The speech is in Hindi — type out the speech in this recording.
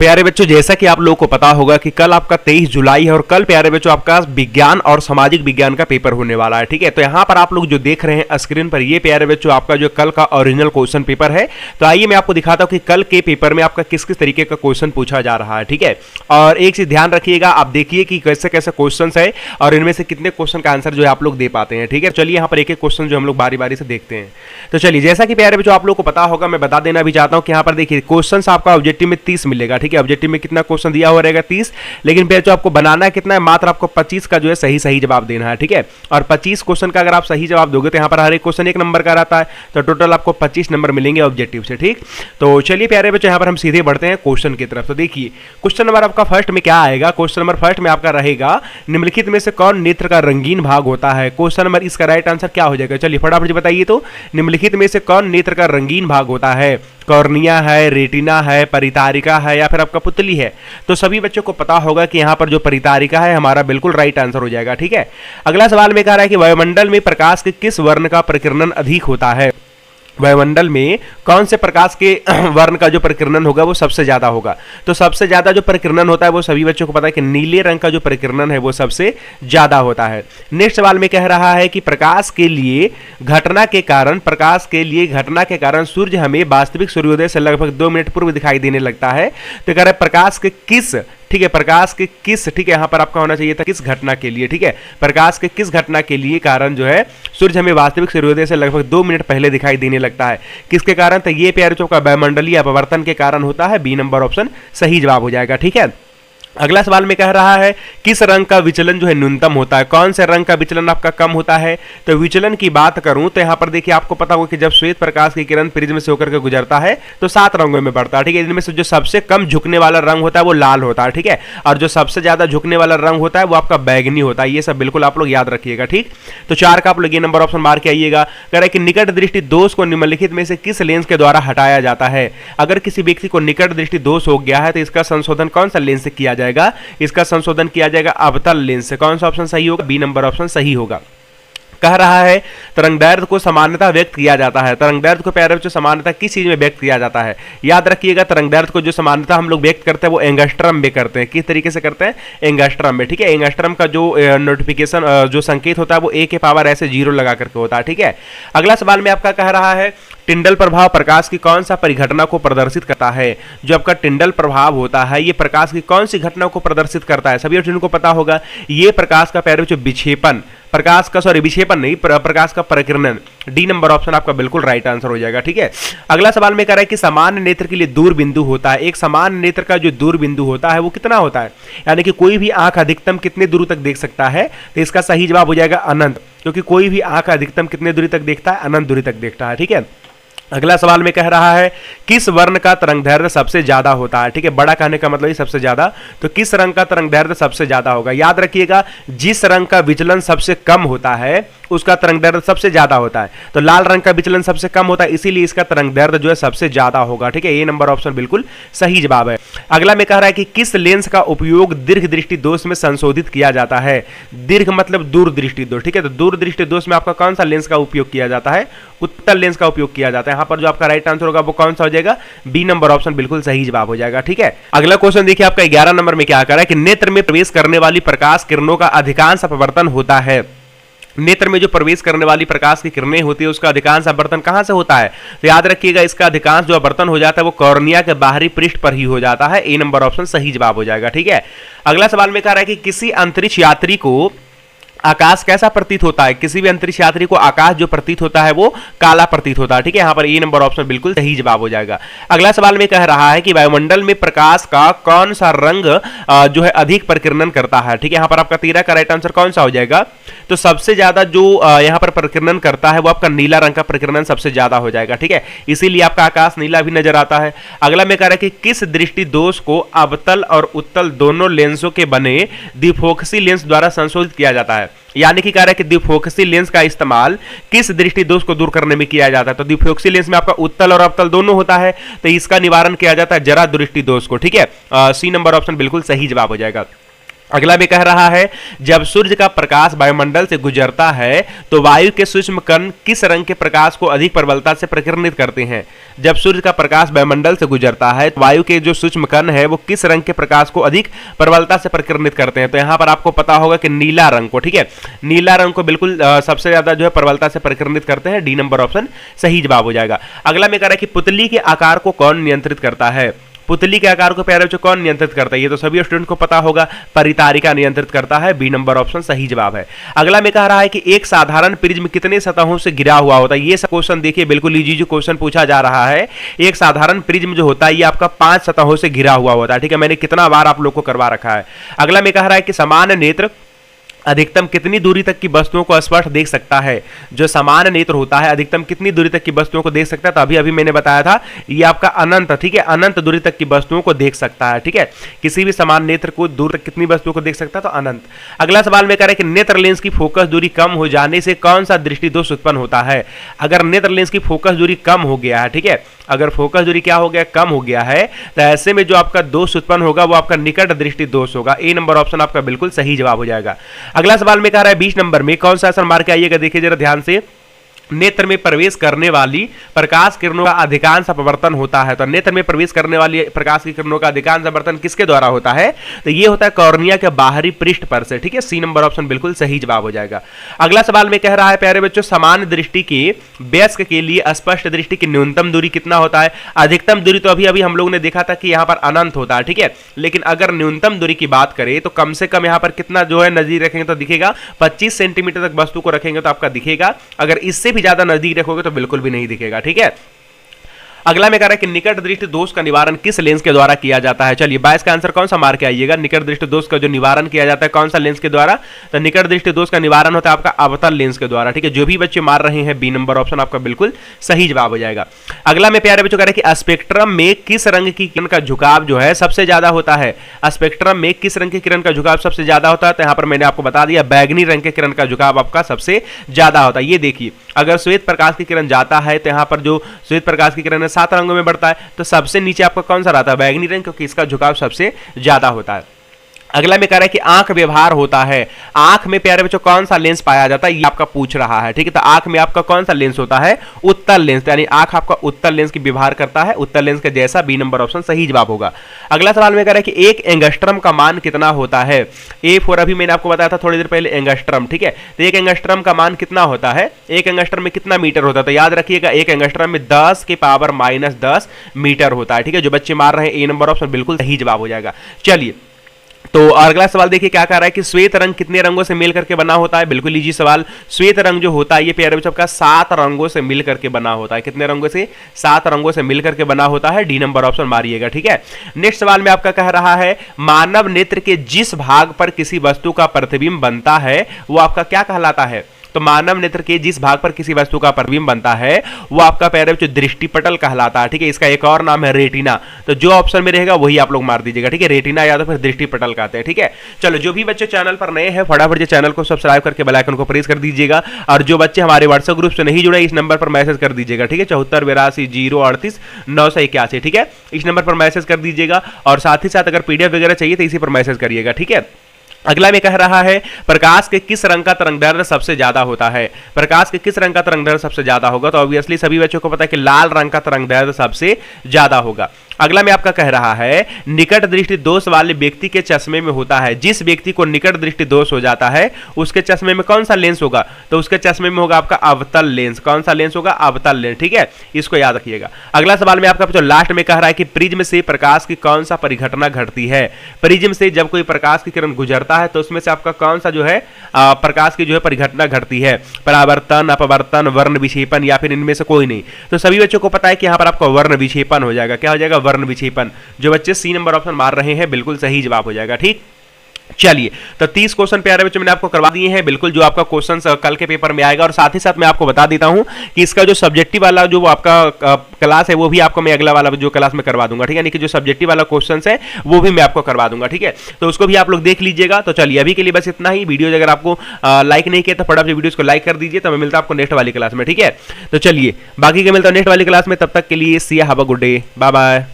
प्यारे बच्चों, जैसा कि आप लोगों को पता होगा कि कल आपका 23 जुलाई है और कल प्यारे बच्चों आपका विज्ञान और सामाजिक विज्ञान का पेपर होने वाला है। ठीक है, तो यहाँ पर आप लोग जो देख रहे हैं स्क्रीन पर, ये प्यारे बच्चों आपका जो कल का ओरिजिनल क्वेश्चन पेपर है। तो आइए मैं आपको दिखाता हूँ कि कल के पेपर में आपका किस किस तरीके का क्वेश्चन पूछा जा रहा है। ठीक है, और एक चीज ध्यान रखिएगा, आप देखिए कि कैसे कैसे क्वेश्चन है और इनमें से कितने क्वेश्चन का आंसर जो है आप लोग दे पाते हैं। ठीक है, चलिए यहाँ पर एक एक क्वेश्चन जो हम लोग बारी बारी से देखते हैं। तो चलिए, जैसा कि प्यारे बच्चों आप लोग को पता होगा, मैं बता देना भी चाहता हूँ कि यहाँ पर देखिए क्वेश्चन आपका ऑब्जेक्टिव में 30 मिलेगा। ठीक है, ऑब्जेक्टिव में कितना क्वेश्चन दिया हुआ रहेगा 30, लेकिन फिर जो आपको बनाना है कितना है, मात्र आपको 25 का जो है सही जवाब देना है। ठीक है, और 25 क्वेश्चन का अगर आप सही जवाब दोगे तो यहाँ पर हर एक क्वेश्चन 1 नंबर का रहता है, तो टोटल आपको 25 नंबर मिलेंगे ऑब्जेक्टिव से। ठीक, तो चलिए प्यारे बच्चों यहाँ पर हम सीधे बढ़ते हैं क्वेश्चन की तरफ। तो देखिए क्वेश्चन नंबर आपका फर्स्ट में क्या आएगा। क्वेश्चन नंबर फर्स्ट में आपका रहेगा, निम्नलिखित में से कौन नेत्र का रंगीन भाग होता है। क्वेश्चन नंबर इसका राइट आंसर क्या हो जाएगा, चलिए फटाफट बताइए। तो निम्नलिखित में से कौन नेत्र का रंगीन भाग होता है। कॉर्निया है, रेटिना है, परितारिका है या फिर आपका पुतली है। तो सभी बच्चों को पता होगा कि यहाँ पर जो परितारिका है हमारा बिल्कुल राइट आंसर हो जाएगा। ठीक है, अगला सवाल में कह रहा है कि वायुमंडल में प्रकाश के किस वर्ण का प्रकीर्णन अधिक होता है। वायुमंडल में कौन से प्रकाश के वर्ण का जो प्रकीर्णन होगा वो सबसे ज्यादा होगा। तो सबसे ज्यादा जो प्रकीर्णन होता है वो सभी बच्चों को पता है कि नीले रंग का जो प्रकीर्णन है वो सबसे ज्यादा होता है। नेक्स्ट सवाल में कह रहा है कि प्रकाश के लिए घटना के कारण सूर्य हमें वास्तविक सूर्योदय से लगभग 2 मिनट पूर्व दिखाई देने लगता है। तो कह रहा है प्रकाश के किस, ठीक है, प्रकाश के किस, ठीक है, यहां पर आपका होना चाहिए था किस घटना के लिए। ठीक है, प्रकाश के किस घटना के लिए कारण जो है सूर्य हमें वास्तविक सूर्योदय से लगभग 2 मिनट पहले दिखाई देने लगता है। किसके कारण, तो ये प्यारे बच्चों का वायुमंडलीय अपवर्तन के कारण होता है। बी नंबर ऑप्शन सही जवाब हो जाएगा। ठीक है, अगला सवाल में कह रहा है किस रंग का विचलन जो है न्यूनतम होता है। कौन से रंग का विचलन आपका कम होता है। तो विचलन की बात करूं तो यहां पर देखिए आपको पता होगा कि जब श्वेत प्रकाश की किरण प्रिज्म से होकर के गुजरता है तो 7 रंगों में बढ़ता है। ठीक है, इनमें से जो सबसे कम झुकने वाला रंग होता है वो लाल होता है। ठीक है, और जो सबसे ज्यादा झुकने वाला रंग होता है वो आपका बैगनी होता है। ये सब बिल्कुल आप लोग याद रखिएगा। ठीक, तो 4 का आप लोग ये नंबर ऑप्शन मार के आइएगा। कह रहा है कि निकट दृष्टि दोष को निम्नलिखित में से किस लेंस के द्वारा हटाया जाता है। अगर किसी व्यक्ति को निकट दृष्टि दोष हो गया है तो इसका संशोधन कौन सा लेंस से किया जाएगा। इसका संशोधन किया जाएगा अवतल लेंस से। कौन सा ऑप्शन सही होगा, बी नंबर ऑप्शन सही होगा। कह रहा है तरंगदैर्घ्य को सामान्यतः व्यक्त किया जाता है। तरंगदैर्घ्य को प्यारे बच्चों सामान्यतः किस चीज में व्यक्त किया जाता है। याद रखिएगा, तरंगदैर्घ्य को जो सामान्यतः हम लोग व्यक्त करते हैं वो एंगस्ट्रम में करते हैं। किस तरीके से करते हैं, एंगस्ट्रम में। ठीक है, एंगस्ट्रम का जो नोटिफिकेशन जो संकेत होता है वो ए के पावर ऐसे 0 लगा करके होता है। ठीक है, अगला सवाल में आपका कह रहा है टिंडल प्रभाव प्रकाश की कौन सा परिघटना को प्रदर्शित करता है। जो आपका टिंडल प्रभाव होता है ये प्रकाश की कौन सी घटना को प्रदर्शित करता है। सभी बच्चों को पता होगा ये प्रकाश का प्यारे बच्चों विक्षेपण, प्रकाश का सॉरी विक्षेपण नहीं, प्रकाश का प्रकीर्णन। डी नंबर ऑप्शन आपका बिल्कुल राइट आंसर हो जाएगा। ठीक है, अगला सवाल में कह रहा है कि सामान्य नेत्र के लिए दूर बिंदु होता है। एक सामान्य नेत्र का जो दूर बिंदु होता है वो कितना होता है, यानी कि कोई भी आंख अधिकतम कितने दूर तक देख सकता है। तो इसका सही जवाब हो जाएगा अनंत, क्योंकि कोई भी आंख अधिकतम कितने दूरी तक देखता है, अनंत दूरी तक देखता है। ठीक है, अगला सवाल में कह रहा है किस वर्ण का तरंगदैर्घ्य सबसे ज्यादा होता है। ठीक है, बड़ा कहने का मतलब ही सबसे ज्यादा, तो किस रंग का तरंगदैर्घ्य सबसे ज्यादा होगा। याद रखिएगा, जिस रंग का विचलन सबसे कम होता है उसका तरंगदैर्घ्य सबसे ज्यादा होता है। तो लाल रंग का विचलन सबसे कम होता है, इसीलिए इसका तरंगदैर्घ्य जो है सबसे ज्यादा होगा। ठीक है, ये नंबर ऑप्शन बिल्कुल सही जवाब है। अगला में कह रहा है कि किस लेंस का उपयोग दीर्घ दृष्टि दोष में संशोधित किया जाता है। दीर्घ मतलब दूर दृष्टि दोष। ठीक है, तो दूर दृष्टि दोष में आपका कौन सा लेंस का उपयोग किया जाता है, उत्तल लेंस का उपयोग किया जाता है। यहाँ पर जो आपका राइट आंसर होगा वो कौन सा हो जाएगा, बी नंबर ऑप्शन बिल्कुल सही जवाब हो जाएगा। ठीक है, अगला क्वेश्चन देखिए आपका 11 नंबर में क्या कर रहा है कि नेत्र में प्रवेश करने वाली प्रकाश किरणों का अधिकांश अपवर्तन होता है। नेत्र में जो प्रवेश करने वाली प्रकाश की किरणें होती है उसका अधिकांश अपवर्तन कहां से होता है। तो याद रखिएगा, इसका अधिकांश जो अपवर्तन हो जाता है वो कॉर्निया के बाहरी पृष्ठ पर ही हो जाता है। ए नंबर ऑप्शन सही जवाब हो जाएगा। ठीक है, अगला सवाल में कह रहा है कि किसी अंतरिक्ष यात्री को आकाश कैसा प्रतीत होता है। किसी भी अंतरिक्ष यात्री को आकाश जो प्रतीत होता है वो काला प्रतीत होता है। ठीक है, यहाँ पर ए नंबर ऑप्शन बिल्कुल सही जवाब हो जाएगा। अगला सवाल में कह रहा है कि वायुमंडल में प्रकाश का कौन सा रंग जो है अधिक प्रकीर्णन करता है। ठीक है, यहाँ पर आपका 13 का राइट आंसर कौन सा हो जाएगा। तो सबसे ज्यादा जो यहाँ पर प्रकीर्णन करता है वो आपका नीला रंग का प्रकीर्णन सबसे ज्यादा हो जाएगा। ठीक है, इसीलिए आपका आकाश नीला भी नजर आता है। अगला में कह रहा है कि किस दृष्टि दोष को अवतल और उत्तल दोनों लेंसों के बने द्विफोकसी लेंस द्वारा संशोधित किया जाता है। यानी कि कह रहा है कि द्विफोकसी लेंस का इस्तेमाल किस दृष्टि दोष को दूर करने में किया जाता है। तो द्विफोकसी लेंस में आपका उत्तल और अवतल दोनों होता है, तो इसका निवारण किया जाता है जरा दृष्टि दोष को। ठीक है, सी नंबर ऑप्शन बिल्कुल सही जवाब हो जाएगा। अगला भी कह रहा है, जब सूर्य का प्रकाश वायुमंडल से गुजरता है तो वायु के सूक्ष्म कण किस रंग के प्रकाश को अधिक प्रबलता से प्रकीर्णित करते हैं। जब सूर्य का प्रकाश वायुमंडल से गुजरता है तो वायु के जो सूक्ष्म कण है वो किस रंग के प्रकाश को अधिक प्रबलता से प्रकीर्णित करते हैं। तो यहां पर आपको पता होगा कि नीला रंग को, ठीक है, नीला रंग को बिल्कुल सबसे ज्यादा जो है प्रबलता से प्रकीर्णित करते हैं। डी नंबर ऑप्शन सही जवाब हो जाएगा। अगला में कह रहा है कि पुतली के आकार को कौन नियंत्रित करता है। पुतली के आकार को प्यारे बच्चों कौन नियंत्रित करता है, ये तो सभी स्टूडेंट को पता होगा, परितारिका नियंत्रित करता है। बी नंबर ऑप्शन सही जवाब है। अगला में कह रहा है कि एक साधारण प्रिज्म कितने सतहों से घिरा हुआ होता है। ये क्वेश्चन देखिए बिल्कुल इजी जो क्वेश्चन पूछा जा रहा है। एक साधारण प्रिज्म जो होता है ये आपका 5 सतहों से घिरा हुआ होता है, ठीक है, मैंने कितना बार आप लोग को करवा रखा है। अगला में कह रहा है कि समान नेत्र अधिकतम कितनी दूरी तक की वस्तुओं को स्पष्ट देख सकता है। जो समान नेत्र होता है अधिकतम कितनी दूरी तक की वस्तुओं को देख सकता है, तो अभी अभी मैंने बताया था ये आपका अनंत, ठीक है, अनंत दूरी तक की वस्तुओं को देख सकता है, ठीक है, किसी भी समान नेत्र को दूर तक कितनी वस्तुओं को देख सकता है, तो अनंत। अगला सवाल में कह रहा है कि नेत्र लेंस की फोकस दूरी कम हो जाने से कौन सा दृष्टि दोष उत्पन्न होता है। अगर नेत्र लेंस की फोकस दूरी कम हो गया है, ठीक है, अगर फोकस दूरी क्या हो गया, कम हो गया है, तो ऐसे में जो आपका दोष उत्पन्न होगा वो आपका निकट दृष्टि दोष होगा। ए नंबर ऑप्शन आपका बिल्कुल सही जवाब हो जाएगा। अगला सवाल में कह रहा है 20 नंबर में कौन सा आंसर मार के आइएगा, देखिए जरा ध्यान से। नेत्र में प्रवेश करने वाली प्रकाश किरणों का अधिकांश अपवर्तन होता है। तो नेत्र में प्रवेश करने वाली प्रकाश की किरणों का अधिकांश अपवर्तन किसके द्वारा होता है, तो ये होता है कॉर्निया के बाहरी पृष्ठ पर से, ठीक है, सी नंबर ऑप्शन बिल्कुल सही जवाब हो जाएगा। अगला सवाल में कह रहा है प्यारे बच्चों, समान दृष्टि के वयस्क के लिए स्पष्ट दृष्टि की न्यूनतम दूरी कितना होता है। अधिकतम दूरी तो अभी अभी हम लोगों ने देखा था कि यहाँ पर अनंत होता है, ठीक है, लेकिन अगर न्यूनतम दूरी की बात करें तो कम से कम यहाँ पर कितना जो है नजदीक रखेंगे तो दिखेगा 25 सेंटीमीटर तक वस्तु को रखेंगे तो आपका दिखेगा, अगर इससे भी ज्यादा नजदीक रखोगे तो बिल्कुल भी नहीं दिखेगा, ठीक है। अगला में कह रहा है कि निकट दृष्टि दोष का निवारण किस लेंस के द्वारा किया जाता है। चलिए 22 का आंसर कौन सा मार के आइएगा, निकट दृष्टि दोष का जो निवारण किया जाता है कौन सा लेंस के द्वारा, तो निकट दृष्टि दोष का निवारण होता है आपका अवतल लेंस के द्वारा, ठीक है। जो भी बच्चे मार रहे हैं बी नंबर ऑप्शन आपका बिल्कुल सही जवाब हो जाएगा। अगला में प्यारे बच्चों कह रहे हैं कि स्पेक्ट्रम में किस रंग की किरण का झुकाव जो है सबसे ज्यादा होता है। स्पेक्ट्रम में किस रंग की किरण का झुकाव सबसे ज्यादा होता है, तो यहां पर मैंने आपको बता दिया बैगनी रंग के किरण का झुकाव आपका सबसे ज्यादा होता है। ये देखिए अगर श्वेत प्रकाश की किरण जाता है तो यहां पर जो श्वेत प्रकाश की किरण है 7 रंगों में बढ़ता है, तो सबसे नीचे आपका कौन सा रहता है, बैगनी रंग, क्योंकि इसका झुकाव सबसे ज्यादा होता है। अगला में कह रहा है कि आंख व्यवहार होता है। आंख में प्यारे बच्चों कौन सा लेंस पाया जाता है, ये आपका पूछ रहा है, ठीक है। तो आंख में आपका कौन सा लेंस होता है, उत्तल लेंस, यानी आंख आपका उत्तल लेंस की व्यवहार करता है, उत्तल लेंस के जैसा। बी नंबर ऑप्शन सही जवाब होगा। अगला सवाल में कह रहा है कि एक एंगस्ट्रम का मान कितना होता है। ए फॉर अभी मैंने आपको बताया था थोड़ी देर पहले एंगस्ट्रम, ठीक है। तो एक एंगस्ट्रम का मान कितना होता है, एक एंगस्ट्रम में कितना मीटर होता है, तो याद रखिएगा एक एंगस्ट्रम में 10 के पावर -10 मीटर होता है, ठीक है। जो बच्चे मार रहे हैं ए नंबर ऑप्शन बिल्कुल सही जवाब हो जाएगा। चलिए तो अगला सवाल देखिए क्या कह रहा है कि श्वेत रंग कितने रंगों से मिल करके बना होता है। बिल्कुल इजी सवाल। श्वेत रंग जो होता है ये प्यारे बच्चों का 7 रंगों से मिल करके बना होता है। कितने रंगों से, 7 रंगों से मिल करके बना होता है। डी नंबर ऑप्शन मारिएगा, ठीक है। नेक्स्ट सवाल में आपका कह रहा है मानव नेत्र के जिस भाग पर किसी वस्तु का प्रतिबिंब बनता है वो आपका क्या कहलाता है। तो मानव नेत्र के जिस भाग पर किसी वस्तु का प्रतिबिंब बनता है वो आपका प्यारे बच्चों दृष्टिपटल कहलाता है, ठीक है। इसका एक और नाम है रेटिना। तो जो ऑप्शन में रहेगा वही आप लोग मार दीजिएगा, ठीक है। रेटिना या तो फिर दृष्टिपटल कहते हैं, ठीक है। चलो जो भी बच्चे चैनल पर नए हैं फटाफट से चैनल को सब्सक्राइब करके बेल आइकन को प्रेस कर दीजिएगा, और जो बच्चे हमारे व्हाट्सएप ग्रुप से नहीं जुड़े इस नंबर पर मैसेज कर दीजिएगा, ठीक है। 7482 038 981, ठीक है। इस नंबर पर मैसेज कर दीजिएगा, और साथ ही साथ अगर पीडीएफ वगैरह चाहिए तो इसी पर मैसेज करिएगा, ठीक है। अगला में कह रहा है प्रकाश के किस रंग का तरंगदैर्ध्य सबसे ज्यादा होता है। प्रकाश के किस रंग का तरंगदैर्ध्य सबसे ज्यादा होगा, तो ऑब्वियसली सभी बच्चों को पता है कि लाल रंग का तरंगदैर्ध्य सबसे ज्यादा होगा। अगला में आपका कह रहा है निकट दृष्टि दोष वाले व्यक्ति के चश्मे में होता है। जिस व्यक्ति को निकट दृष्टि दोष हो जाता है उसके चश्मे में कौन सा लेंस होगा, तो उसके चश्मे में होगा आपका अवतल लेंस। कौन सा लेंस होगा, अवतल लेंस, ठीक है। इसको याद रखिएगा। अगला सवाल में आपका जो लास्ट में कह रहा है कि प्रिज्म से प्रकाश की कौन सा परिघटना घटती है। प्रिज्म से जब कोई प्रकाश की किरण गुजरता है तो उसमें से आपका कौन सा जो है प्रकाश की जो है परिघटना घटती है, परावर्तन, अपवर्तन, वर्ण विक्षेपन, या फिर इनमें से कोई नहीं। तो सभी बच्चों को पता है कि यहाँ पर आपका वर्ण विक्षेपन हो जाएगा। क्या हो जाएगा, वर्ण विक्षेपन। जो बच्चे सी नंबर ऑप्शन मार रहे हैं बिल्कुल सही जवाब हो जाएगा, ठीक। चलिए तो 30 क्वेश्चन प्यारे बच्चों मैंने आपको करवा दिए हैं, बिल्कुल जो आपका क्वेश्चन कल के पेपर में आएगा। और साथ ही साथ मैं आपको बता देता हूं कि इसका जो सब्जेक्टिव वाला जो आपका क्लास है वो भी आपको मैं अगला वाला जो क्लास में करवा दूंगा, ठीक है। यानी कि जो सब्जेक्टिव वाला क्वेश्चन है वो भी मैं आपको करवा दूंगा, ठीक है। तो उसको भी आप लोग देख लीजिएगा। तो चलिए अभी के लिए बस इतना ही। वीडियो अगर आपको लाइक नहीं किया तो फटाफट वीडियो को लाइक कर दीजिए। तो मैं मिलता हूं आपको नेक्स्ट वाली क्लास में, ठीक है। तो चलिए बाकी के मिलता हूं नेक्स्ट वाली क्लास में, तब तक के लिए see have a good day, bye bye.